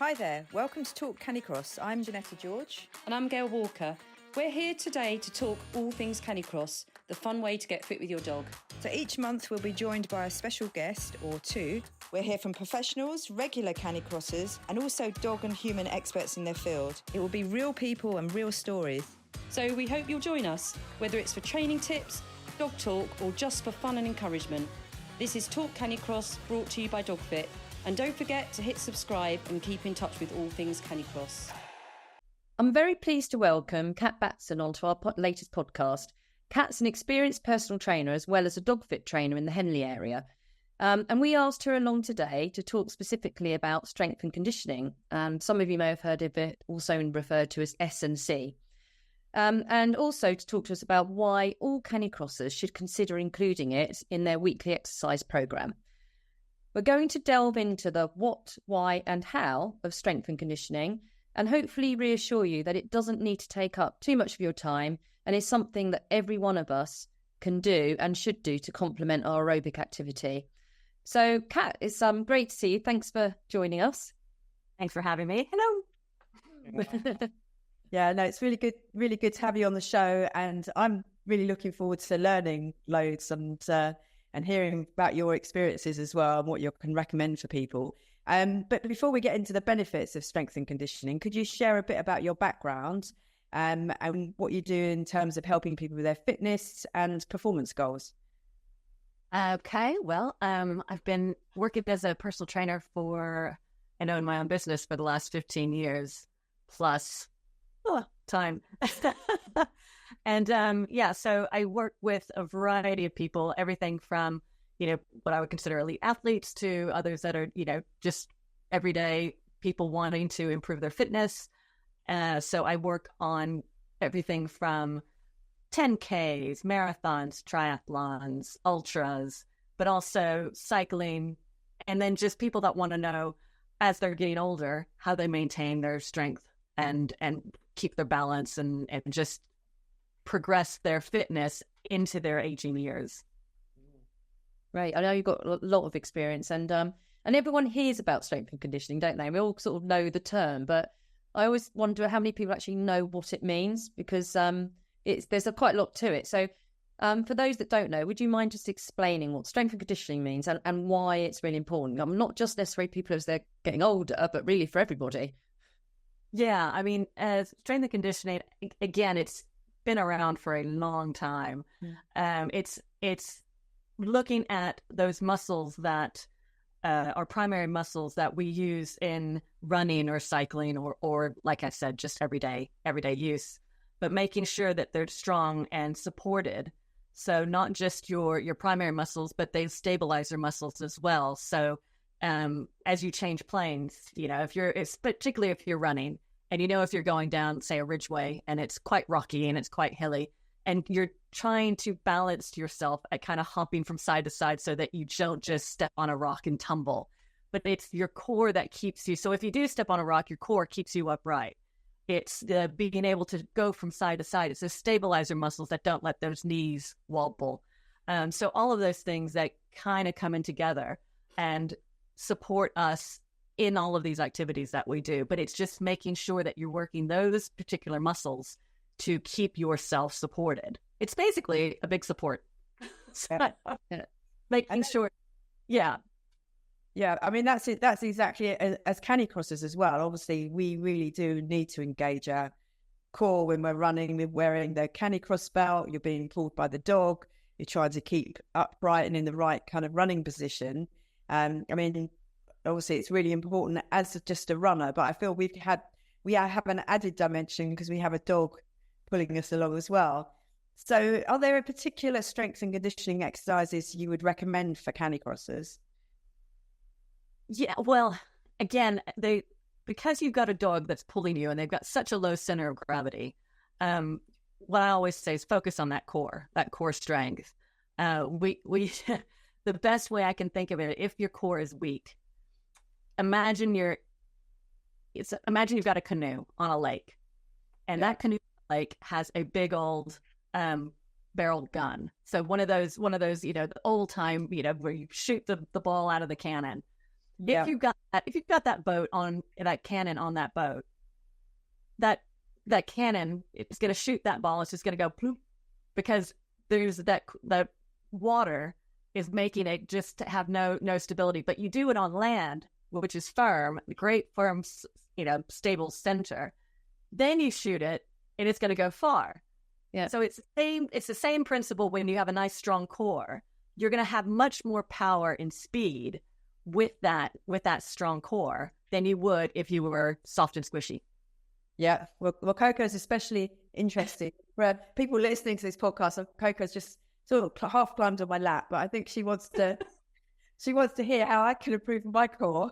Hi there, welcome to Talk Canicross. I'm Janetta George. And I'm Gail Walker. We're here today to talk all things Canicross, the fun way to get fit with your dog. So each month we'll be joined by a special guest or two. We'll hear from professionals, regular Canicrossers, and also dog and human experts in their field. It will be real people and real stories. So we hope you'll join us, whether it's for training tips, dog talk, or just for fun and encouragement. This is Talk Canicross, brought to you by DogFit. And don't forget to hit subscribe and keep in touch with all things Canicross. I'm very pleased to welcome Cat Batson onto our latest podcast. Cat's an experienced personal trainer as well as a DogFit trainer in the Henley area. And we asked her along today to talk specifically about strength and conditioning. Some of you may have heard of it also referred to as S&C. And also to talk to us about why all Canicrossers should consider including it in their weekly exercise programme. We're going to delve into the what, why and how of strength and conditioning and hopefully reassure you that it doesn't need to take up too much of your time and is something that every one of us can do and should do to complement our aerobic activity. So, Kat, it's great to see you. Thanks for joining us. Thanks for having me. Hello. Yeah, no, it's really good to have you on the show, and I'm really looking forward to learning loads and hearing about your experiences as well and what you can recommend for people. But before we get into the benefits of strength and conditioning, could you share a bit about your background and what you do in terms of helping people with their fitness and performance goals? Okay, well, I've been working as a personal trainer and own my own business for the last 15 years plus time. And so I work with a variety of people, everything from, what I would consider elite athletes to others that are, just everyday people wanting to improve their fitness. So I work on everything from 10Ks, marathons, triathlons, ultras, but also cycling, and then just people that want to know as they're getting older, how they maintain their strength and keep their balance and just progress their fitness into their aging years. Right. I know you've got a lot of experience and everyone hears about strength and conditioning, don't they? We all sort of know the term, but I always wonder how many people actually know what it means because there's quite a lot to it. So for those that don't know, would you mind just explaining what strength and conditioning means and why it's really important? Not just necessarily people as they're getting older, but really for everybody. Yeah, I mean, strength and conditioning, again, it's been around for a long time. It's looking at those muscles that are primary muscles that we use in running or cycling or like I said, just everyday use, but making sure that they're strong and supported. So not just your primary muscles, but they stabilize your muscles as well. So as you change planes, particularly if you're running and if you're going down, say, a ridgeway and it's quite rocky and it's quite hilly and you're trying to balance yourself at kind of hopping from side to side so that you don't just step on a rock and tumble, but it's your core that keeps you. So if you do step on a rock, your core keeps you upright. It's the being able to go from side to side. It's the stabilizer muscles that don't let those knees wobble. So all of those things that kind of come in together and support us in all of these activities that we do. But it's just making sure that you're working those particular muscles to keep yourself supported. It's basically a big support. Making sure. Yeah. Yeah, I mean, that's it. That's exactly it. As Canicrossers as well, obviously, we really do need to engage our core when we're running. We're wearing the Canicross belt, you're being pulled by the dog, you're trying to keep upright and in the right kind of running position. I mean, obviously, it's really important as just a runner, but I feel we have an added dimension because we have a dog pulling us along as well. So are there particular strength and conditioning exercises you would recommend for Canicrossers? Yeah, well, again, because you've got a dog that's pulling you and they've got such a low center of gravity, what I always say is focus on that core strength. The best way I can think of it, if your core is weak, imagine you've got a canoe on a lake, and that canoe on a lake has a big old barreled gun. So one of those, the old time, where you shoot the ball out of the cannon. If you've got that boat on that cannon on that boat, that cannon is going to shoot that ball. It's just going to go ploop, because there's that water is making it just to have no stability. But you do it on land, which is firm, great firm, stable center. Then you shoot it, and it's going to go far. Yeah. So it's the same principle when you have a nice strong core. You're going to have much more power and speed with that strong core than you would if you were soft and squishy. Yeah. Well, Coco's especially interesting. For people listening to this podcast, Coco's just sort of half climbed on my lap, but I think she wants to hear how I can improve my core.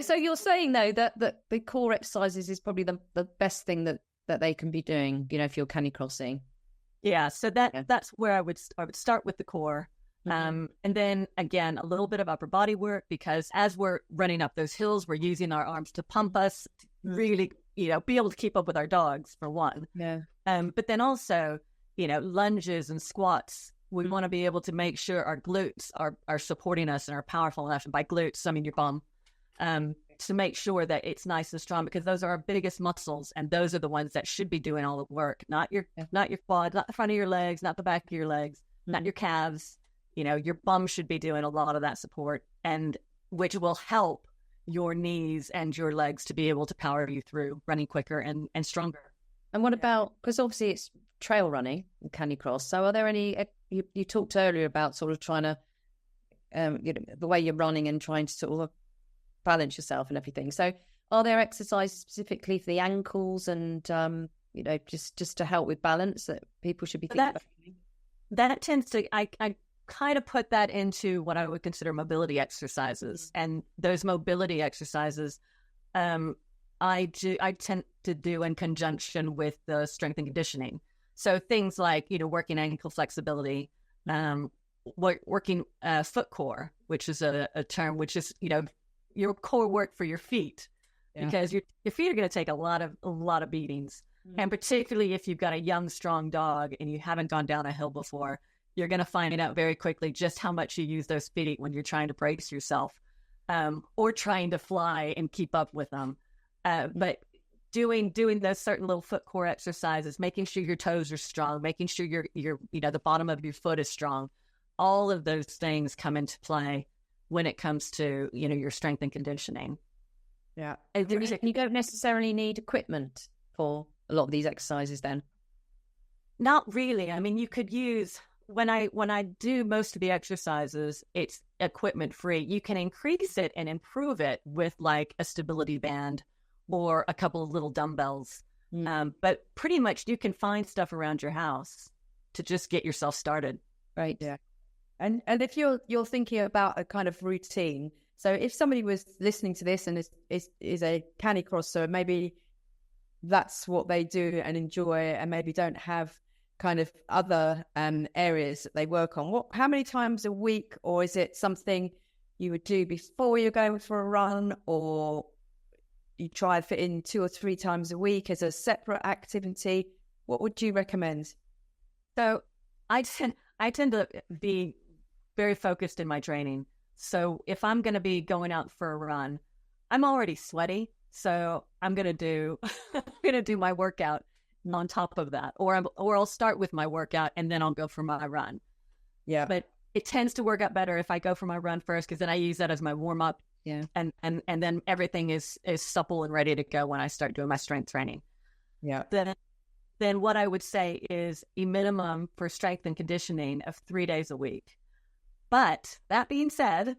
So you're saying though that the core exercises is probably the best thing that they can be doing, if you're canicrossing. Yeah, so that's where I would start with the core. And then again, a little bit of upper body work, because as we're running up those hills, we're using our arms to pump us, to really, be able to keep up with our dogs, for one. Yeah. But then also, lunges and squats. We want to be able to make sure our glutes are supporting us and are powerful enough. And by glutes, I mean your bum. To make sure that it's nice and strong, because those are our biggest muscles, and those are the ones that should be doing all the work, not your quad, not the front of your legs, not the back of your legs, not your calves. Your bum should be doing a lot of that support, and which will help your knees and your legs to be able to power you through running quicker and stronger. And what about, because obviously it's trail running and Canicross, so are there any, you talked earlier about sort of trying to, the way you're running and trying to sort of balance yourself and everything. So are there exercises specifically for the ankles and, just to help with balance that people should be thinking about? That tends to, I kind of put that into what I would consider mobility exercises. And those mobility exercises, I tend to do in conjunction with the strength and conditioning. So things like, working ankle flexibility, working foot core, which is a term which is, your core work for your feet, because your feet are going to take a lot of beatings. And particularly if you've got a young, strong dog and you haven't gone down a hill before, you're going to find out very quickly just how much you use those feet when you're trying to brace yourself, or trying to fly and keep up with them. But doing those certain little foot core exercises, making sure your toes are strong, making sure your the bottom of your foot is strong, all of those things come into play when it comes to, your strength and conditioning. Yeah. You don't necessarily need equipment for a lot of these exercises then? Not really. I mean, you could use, when I do most of the exercises, it's equipment free. You can increase it and improve it with like a stability band or a couple of little dumbbells. But pretty much you can find stuff around your house to just get yourself started. Right. Yeah. And if you're thinking about a kind of routine, so if somebody was listening to this and is a Canicrosser, maybe that's what they do and enjoy, and maybe don't have kind of other areas that they work on. How many times a week, or is it something you would do before you're going for a run, or you try to fit in 2 or 3 times a week as a separate activity? What would you recommend? So I tend to be very focused in my training. So if I'm going to be going out for a run, I'm already sweaty. So I'm going to do my workout on top of that, or I'll start with my workout and then I'll go for my run. Yeah. But it tends to work out better if I go for my run first, because then I use that as my warm up. Yeah. And then everything is supple and ready to go when I start doing my strength training. Yeah. Then what I would say is a minimum for strength and conditioning of 3 days a week. But that being said,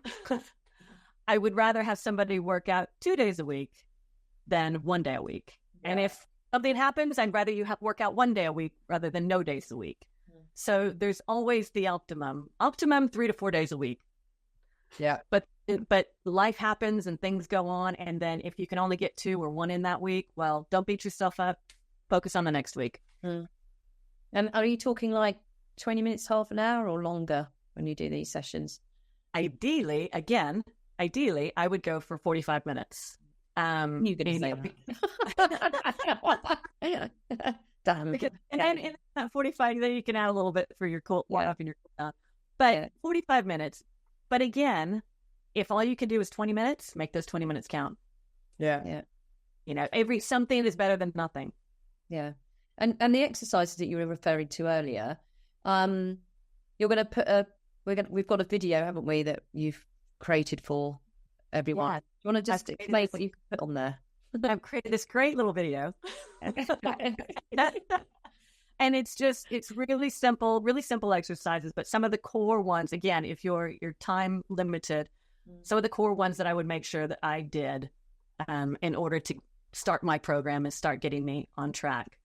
I would rather have somebody work out 2 days a week than 1 day a week. Yeah. And if something happens, I'd rather you work out 1 day a week rather than no days a week. So there's always the optimum 3 to 4 days a week. Yeah. But life happens and things go on. And then if you can only get 2 or 1 in that week, well, don't beat yourself up. Focus on the next week. And are you talking like 20 minutes, half an hour, or longer when you do these sessions? Ideally, I would go for 45 minutes. You're going to say that. Damn. Because, and in that 45, then you can add a little bit for your cool off and your cool down. But 45 minutes. But again, if all you can do is 20 minutes, make those 20 minutes count. Yeah. You know, something is better than nothing. Yeah. And the exercises that you were referring to earlier, you're going to put we've got a video, haven't we, that you've created for everyone. Yeah. Do you want to just explain what you put on there? I've created this great little video. And it's really simple exercises, but some of the core ones, again, if you're time limited, some of the core ones that I would make sure that I did in order to start my program and start getting me on track.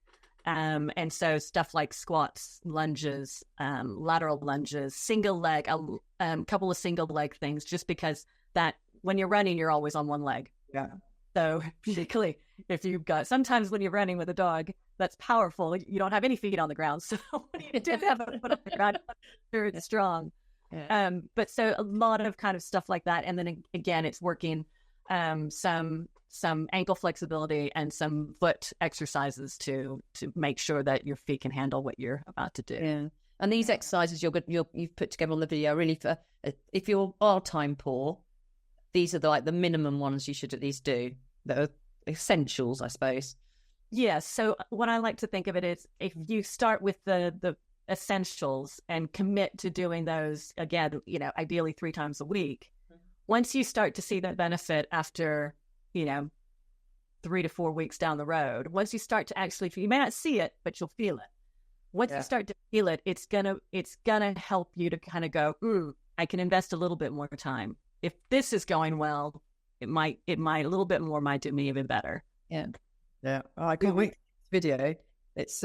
And so stuff like squats, lunges, lateral lunges, single leg, a couple of single leg things, just because that when you're running, you're always on one leg. Yeah. So particularly if you've got, sometimes when you're running with a dog, that's powerful. You don't have any feet on the ground. So when you do have a foot on the ground, sure it's strong. Yeah. But so a lot of kind of stuff like that. And then again, it's working some ankle flexibility and some foot exercises to make sure that your feet can handle what you're about to do. Yeah. And these exercises you've put together on the video really for if you are time poor, these are the minimum ones you should at least do that are essentials, I suppose. Yeah. So what I like to think of it is if you start with the essentials and commit to doing those again, you know, ideally 3 times a week. Once you start to see the benefit after, you know, 3 to 4 weeks down the road, once you start to actually, you may not see it, but you'll feel it. Once you start to feel it, it's gonna help you to kind of go, ooh, I can invest a little bit more time. If this is going well, it might a little bit more might do me even better. Yeah. Yeah. Oh, I can't wait for this video. It's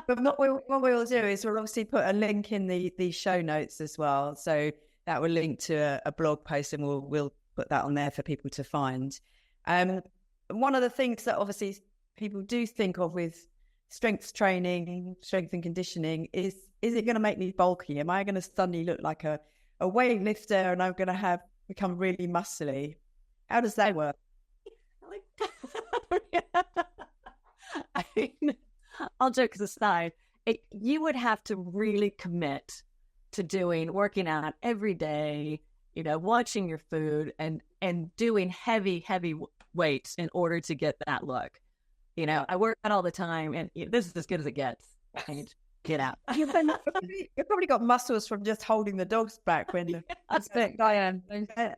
but what we'll do is we'll obviously put a link in the show notes as well. So that will link to a blog post, and we'll put that on there for people to find. One of the things that obviously people do think of with strength training, strength and conditioning is it going to make me bulky? Am I going to suddenly look like a weightlifter and I'm going to become really muscly? How does that work? I mean, all jokes aside, you would have to really commit to working out every day, you know, watching your food and doing heavy weights in order to get that look. You know, I work out all the time, and this is as good as it gets. Get out. You've probably got muscles from just holding the dogs back when that's it. Diane,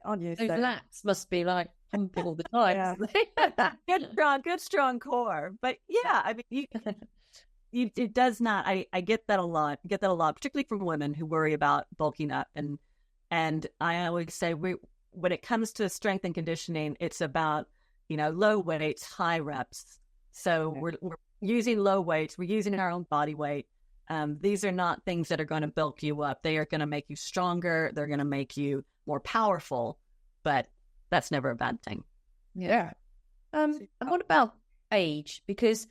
on you. Those lats must be like pumping all the time. Yeah. good strong core. But yeah, I mean, it does not. I get that a lot. Particularly from women who worry about bulking up. And I always say when it comes to strength and conditioning, it's about, you know, low weights, high reps. So we're using low weights. We're using our own body weight. These are not things that are going to bulk you up. They are going to make you stronger. They're going to make you more powerful. But that's never a bad thing. Yeah. And what about age? Because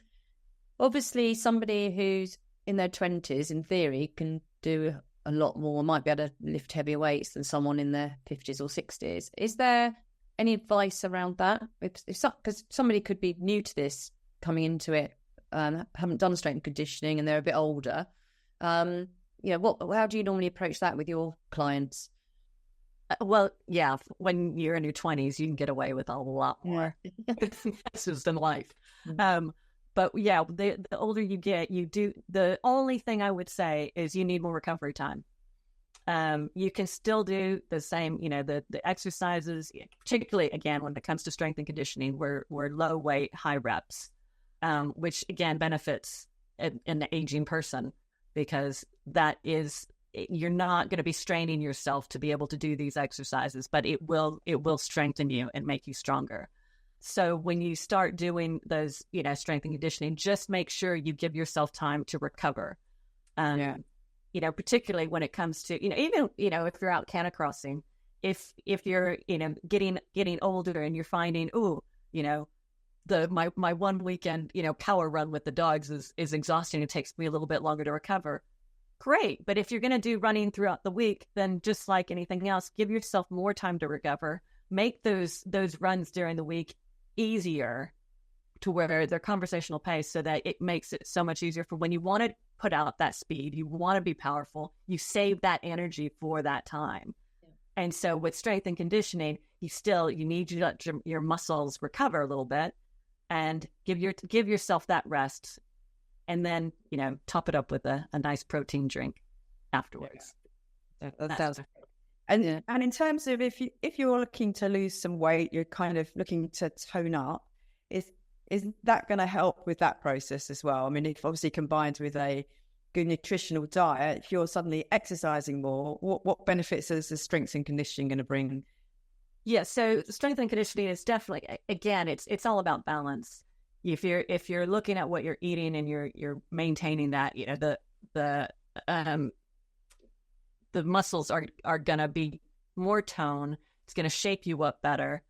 obviously somebody who's in their 20s, in theory, can do a lot more, might be able to lift heavier weights than someone in their 50s or 60s. Is there any advice around that? Because somebody could be new to this, coming into it, haven't done strength and conditioning, and they're a bit older. You know, how do you normally approach that with your clients? Well, yeah, when you're in your 20s, you can get away with a lot more messes than life. But yeah, the older you get, the only thing I would say is you need more recovery time. You can still do the same, you know, the exercises, particularly again, when it comes to strength and conditioning, we're low weight, high reps, which again benefits an aging person, because you're not going to be straining yourself to be able to do these exercises, but it will strengthen you and make you stronger. So when you start doing those, you know, strength and conditioning, just make sure you give yourself time to recover. You know, particularly when it comes to, you know, even, you know, if you're out canicrossing, if you're, you know, getting older and you're finding, you know, my 1 weekend, you know, power run with the dogs is exhausting. It takes me a little bit longer to recover. Great. But if you're going to do running throughout the week, then just like anything else, give yourself more time to recover. Make those runs during the week easier to where they're conversational pace, so that it makes it so much easier for when you want to put out that speed, you want to be powerful, you save that energy for that time. And so with strength and conditioning, you need to let your muscles recover a little bit and give yourself that rest, and then, top it up with a nice protein drink afterwards. Yeah. That sounds. And in terms of if you're looking to lose some weight, you're kind of looking to tone up, is that going to help with that process as well? I mean, if obviously combined with a good nutritional diet, if you're suddenly exercising more, what benefits is the strength and conditioning going to bring? Yeah, so strength and conditioning is definitely, again, it's all about balance. If you're looking at what you're eating and you're maintaining that, the muscles are gonna be more tone. It's gonna shape you up better.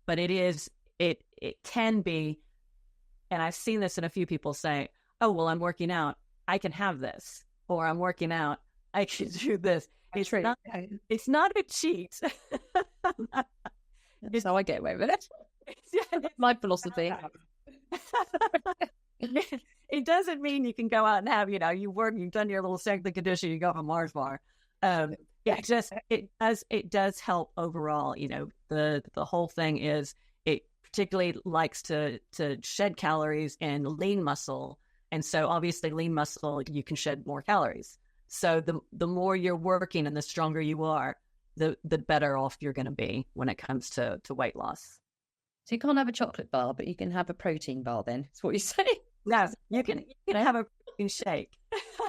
But it can be, and I've seen this in a few people say, "Oh, well, I'm working out, I can have this," or "I'm working out, I can do this." It's not a cheat. That's how I get away with it. That's my philosophy. It doesn't mean you can go out and have, you've done your little strength and conditioning, you go on Mars bar. It does help overall. The whole thing is, it particularly likes to shed calories in lean muscle. And so obviously lean muscle, you can shed more calories. So the more you're working and the stronger you are, the better off you're going to be when it comes to weight loss. So you can't have a chocolate bar, but you can have a protein bar then. That's what you say? No, you can have a protein shake.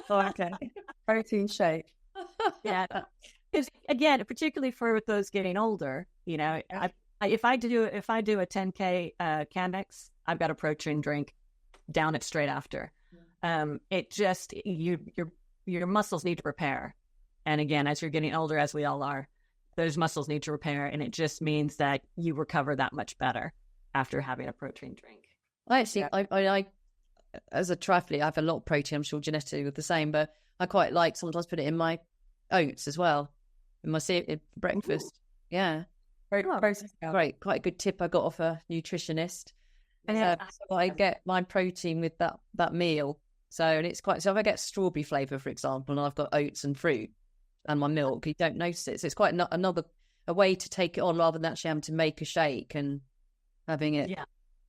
Okay. Protein shake. Yeah. Because again, particularly for those getting older, if I do a 10K Canex, I've got a protein drink down it straight after. It just, your muscles need to repair. And again, as you're getting older, as we all are, those muscles need to repair. And it just means that you recover that much better after having a protein drink. I as a triathlete, I have a lot of protein. I'm sure genetically we're the same, but I quite like sometimes put it in my oats as well, in my breakfast. Ooh. Yeah. Great. Quite a good tip I got off a nutritionist. And so I get my protein with that meal. So, and it's quite, so if I get strawberry flavour, for example, and I've got oats and fruit and my milk, you don't notice it. So it's quite a way to take it on rather than actually having to make a shake and having it.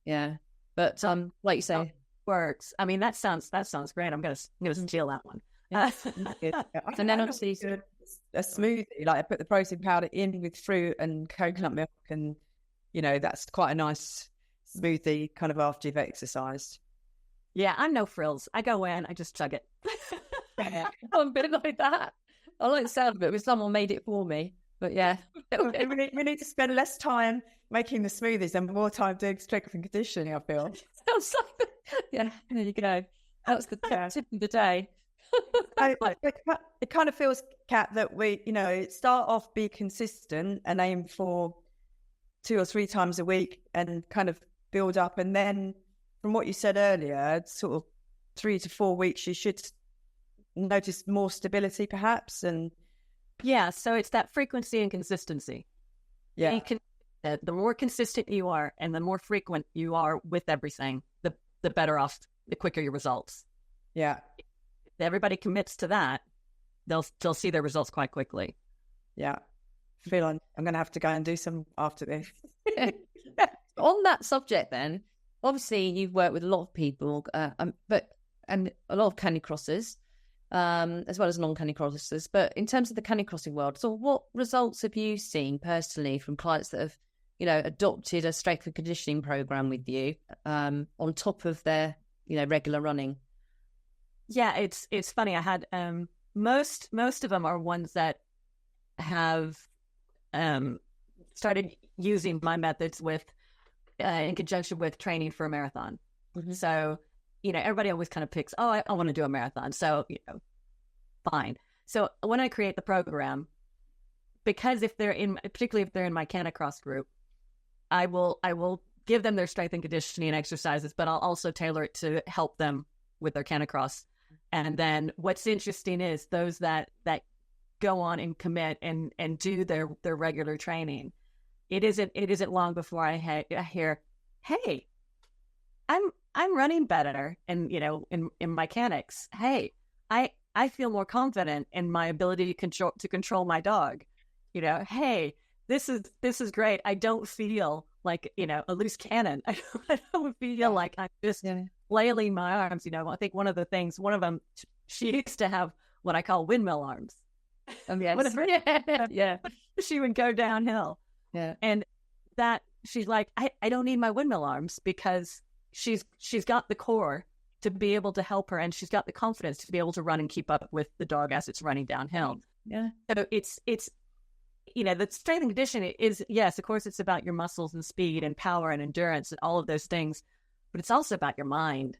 Yeah. But like you say, works. I mean, that sounds great. I'm gonna steal that one. And then obviously a smoothie, like I put the protein powder in with fruit and coconut milk, and that's quite a nice smoothie kind of after you've exercised. Yeah, I'm no frills. I go in, I just chug it. I'm a bit like that. I like the sound of it, but someone made it for me. But yeah, we need to spend less time making the smoothies and more time doing strength and conditioning, I feel. Sounds like yeah, there you go. That's the tip of the day. It kind of feels, Kat, that we, start off, be consistent and aim for 2 or 3 times a week and kind of build up. And then from what you said earlier, sort of 3 to 4 weeks, you should notice more stability perhaps. And yeah, so it's that frequency and consistency. Yeah. The more consistent you are and the more frequent you are with everything, the better off, the quicker your results. Yeah. If everybody commits to that, they'll see their results quite quickly. Yeah. I feel I'm going to have to go and do some after this. On that subject then, obviously you've worked with a lot of people, and a lot of Canicrossers, as well as non-Canicrossers. But in terms of the Canicrossing world, so what results have you seen personally from clients that have, adopted a strength and conditioning program with you, on top of their, regular running? Yeah, it's funny. I had most of them are ones that have started using my methods with in conjunction with training for a marathon. Mm-hmm. So, everybody always kind of picks, I want to do a marathon. So, fine. So when I create the program, because particularly if they're in my Canicross group, I will give them their strength and conditioning exercises, but I'll also tailor it to help them with their Canicross. And then what's interesting is those that go on and commit and do their regular training. It isn't long before I hear, hey, I'm running better, and in my Canics. Hey, I feel more confident in my ability to control my dog. hey, this is great. I don't feel like, a loose cannon. I don't feel like I'm just flailing my arms. I think one of them, she used to have what I call windmill arms. Yes. She would go downhill. Yeah. And that she's like, I don't need my windmill arms, because she's got the core to be able to help her, and she's got the confidence to be able to run and keep up with the dog as it's running downhill. Yeah. So it's the strength and conditioning is, yes, of course, it's about your muscles and speed and power and endurance and all of those things, but it's also about your mind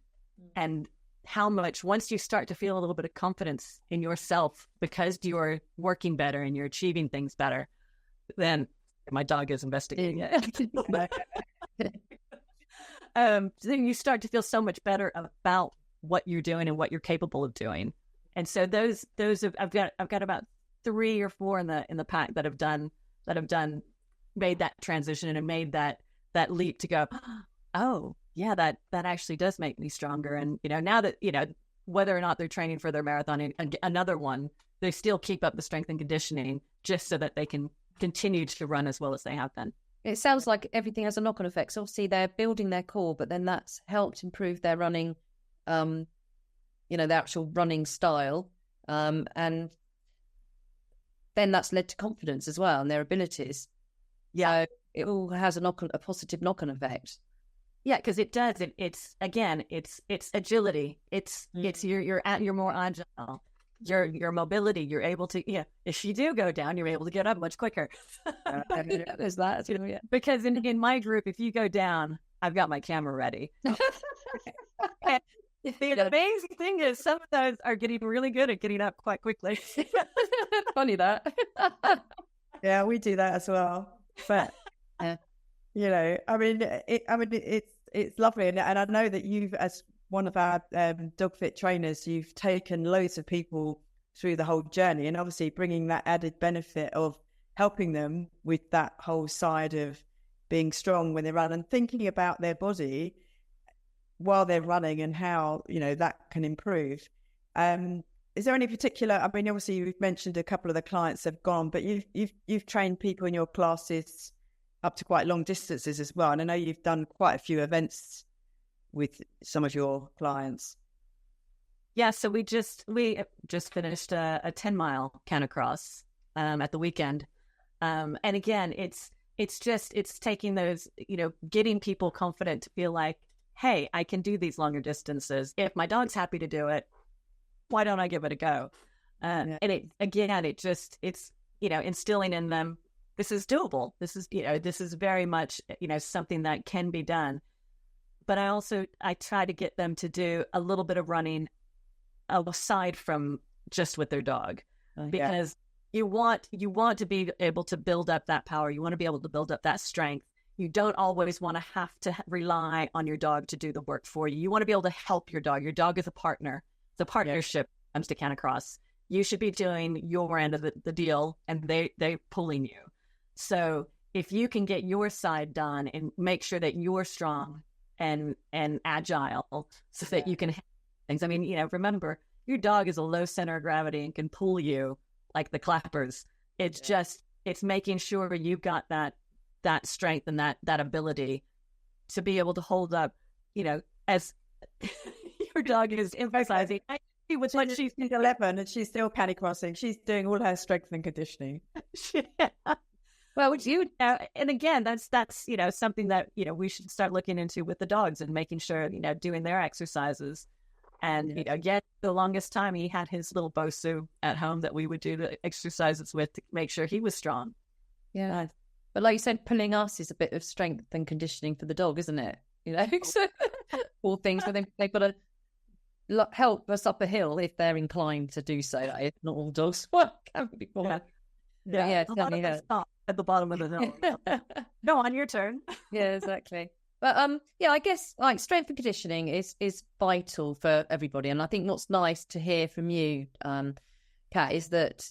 and how much, once you start to feel a little bit of confidence in yourself because you're working better and you're achieving things better, then my dog is investigating it. Then you start to feel so much better about what you're doing and what you're capable of doing. And so those I've got about 3 or 4 in the pack that have made that transition and made that leap to go, oh yeah, that actually does make me stronger. And now that whether or not they're training for their marathon and another one, they still keep up the strength and conditioning just so that they can continue to run as well as they have been. It sounds like everything has a knock-on effect. So obviously they're building their core, but then that's helped improve their running, the actual running style. And then that's led to confidence as well and their abilities. Yeah. So it all has a positive knock-on effect. Yeah, because it does. It's agility. It's you're more agile. Your mobility, you're able to, if you do go down, you're able to get up much quicker. There's that. Because in my group, if you go down, I've got my camera ready. And the amazing thing is some of those are getting really good at getting up quite quickly. Funny that. Yeah, we do that as well. But, it's lovely. And I know that you've, as one of our DogFit trainers, you've taken loads of people through the whole journey, and obviously bringing that added benefit of helping them with that whole side of being strong when they run and thinking about their body while they're running and how, that can improve. Is there any particular, obviously you've mentioned a couple of the clients have gone, but you've trained people in your classes up to quite long distances as well. And I know you've done quite a few events with some of your clients. Yeah, so we just finished a 10-mile Canicross at the weekend. And again, it's taking those, getting people confident to feel like, hey, I can do these longer distances. If my dog's happy to do it, why don't I give it a go? And it's instilling in them, this is doable. This is very much, something that can be done. But I try to get them to do a little bit of running aside from just with their dog, because you want to be able to build up that power. You want to be able to build up that strength. You don't always want to have to rely on your dog to do the work for you. You want to be able to help your dog. Your dog is a partner. It's a partnership when it comes to Canicross. You should be doing your end of the deal, and they're pulling you. So if you can get your side done and make sure that you're strong and agile so that you can handle things. Remember, your dog is a low center of gravity and can pull you like the clappers. It's making sure you've got that strength and that ability to be able to hold up, as your dog is emphasizing. With what she's 11 and she's still canicrossing. She's doing all her strength and conditioning. Well, and again, that's something that we should start looking into with the dogs and making sure doing their exercises. And the longest time he had his little Bosu at home that we would do the exercises with to make sure he was strong. Yeah, but like you said, pulling us is a bit of strength and conditioning for the dog, isn't it? So all things. So they've got to help us up a hill if they're inclined to do so. Like, not all dogs can be. Yeah, stop at the bottom of the hill. Go on, your turn. Yeah, exactly. But I guess like strength and conditioning is vital for everybody. And I think what's nice to hear from you, Kat, is that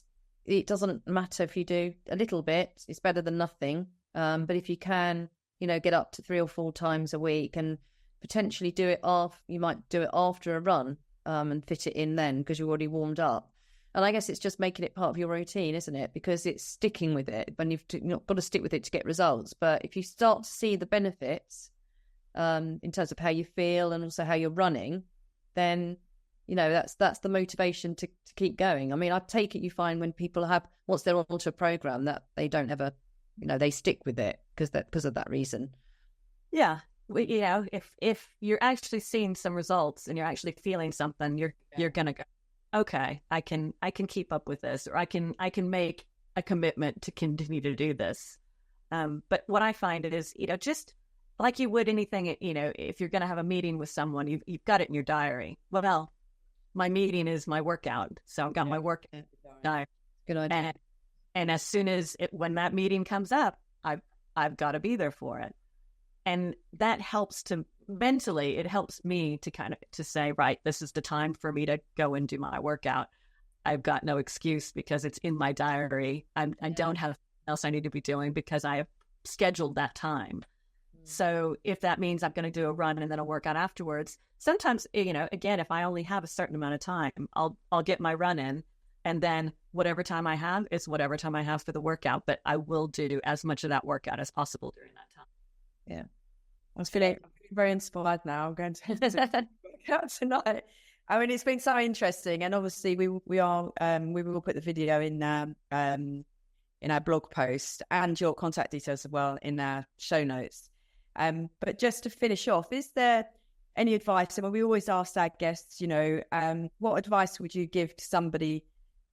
it doesn't matter if you do a little bit; it's better than nothing. But if you can, get up to 3 or 4 times a week and potentially do it you might do it after a run and fit it in then because you're already warmed up. And I guess it's just making it part of your routine, isn't it? Because it's sticking with it. When you've not got to stick with it to get results. But if you start to see the benefits in terms of how you feel and also how you're running, then, you know, that's the motivation to keep going. I mean, I take it you find when people once they're onto a program, that they don't ever, you know, they stick with it because of that reason. Yeah. You know, if you're actually seeing some results and you're actually feeling something, you're going to go, okay, I can keep up with this, or I can make a commitment to continue to do this. But what I find is, you know, just like you would anything, you know, if you're going to have a meeting with someone, you've got it in your diary. Well, my meeting is my workout. So I've got my workout diary. Good idea. And as soon as when that meeting comes up, I've got to be there for it. And that helps mentally, it helps me to say, right, this is the time for me to go and do my workout. I've got no excuse because it's in my diary. I don't have else I need to be doing because I have scheduled that time. So if that means I'm going to do a run and then a workout afterwards, sometimes, you know, again, if I only have a certain amount of time, I'll get my run in, and then whatever time I have is whatever time I have for the workout. But I will do as much of that workout as possible during that time. Yeah. I was feeling very inspired now. I'm going to work out tonight. I mean, it's been so interesting, and obviously we will put the video in our blog post and your contact details as well in our show notes. But just to finish off, is there any advice? I mean, we always ask our guests, you know, what advice would you give to somebody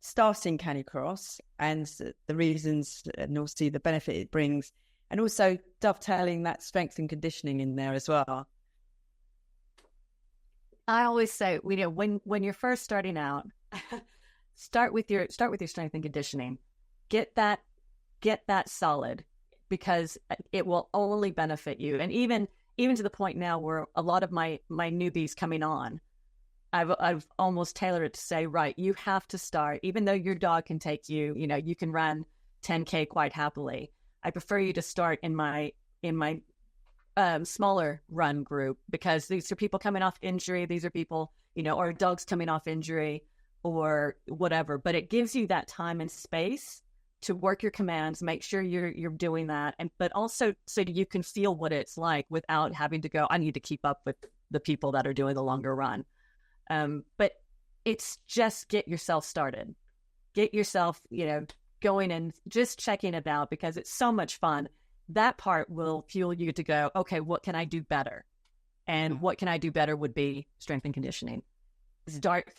starting Canicross, and the reasons and obviously the benefit it brings, and also dovetailing that strength and conditioning in there as well? I always say, you know, when you're first starting out, start with your strength and conditioning. Get that solid, because it will only benefit you. And even to the point now where a lot of my newbies coming on, I've almost tailored it to say, right, you have to start, even though your dog can take you, you know, you can run 10K quite happily. I prefer you to start in my smaller run group, because these are people coming off injury. These are people, you know, or dogs coming off injury or whatever. But it gives you that time and space to work your commands, make sure you're doing that, but also so you can feel what it's like without having to go, I need to keep up with the people that are doing the longer run. But it's just get yourself started, get yourself, you know, going and just checking it out, because it's so much fun. That part will fuel you to go, okay, what can I do better? And what can I do better would be strength and conditioning. Start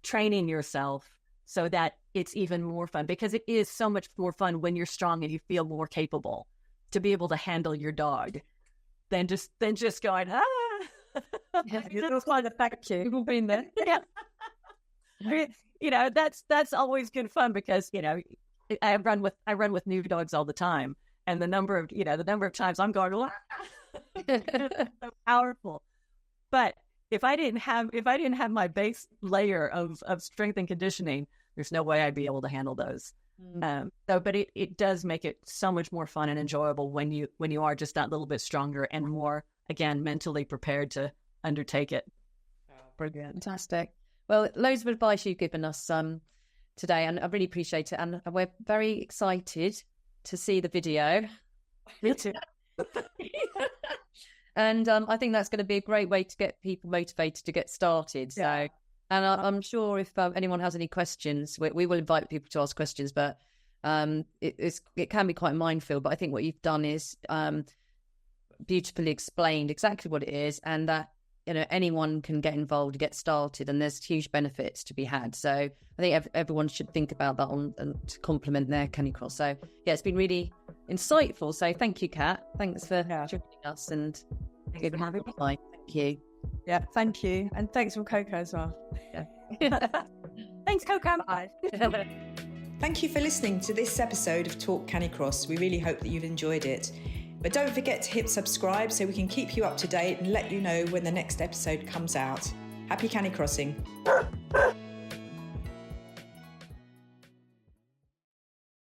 training yourself so that it's even more fun, because it is so much more fun when you're strong and you feel more capable to be able to handle your dog than just going, Yeah, you'll find a fact check. We've all been there. Yeah. I mean, you know, that's always good fun, because, you know, I run with new dogs all the time, and the number of times I'm going, it's so powerful. But if I didn't have my base layer of strength and conditioning, there's no way I'd be able to handle those. But it does make it so much more fun and enjoyable when you are just that little bit stronger and more, again, mentally prepared to undertake it. Brilliant. Fantastic. Well, loads of advice you've given us today, and I really appreciate it. And we're very excited to see the video. Me too. And I think that's going to be a great way to get people motivated to get started. So, Yeah. and I'm sure if anyone has any questions, we will invite people to ask questions. But it can be quite a minefield. But I think what you've done is beautifully explained exactly what it is, and that, you know, anyone can get involved, get started, and there's huge benefits to be had. So I think everyone should think about that and to complement their Canicross. So yeah, it's been really insightful. So thank you, Kat. Thanks for joining us, and Thanks for having me. Thank you. Yeah, thank you. And thanks from Coco as well. Yeah. Thanks, Coco. Bye. Thank you for listening to this episode of Talk Canicross. We really hope that you've enjoyed it. But don't forget to hit subscribe so we can keep you up to date and let you know when the next episode comes out. Happy canicrossing.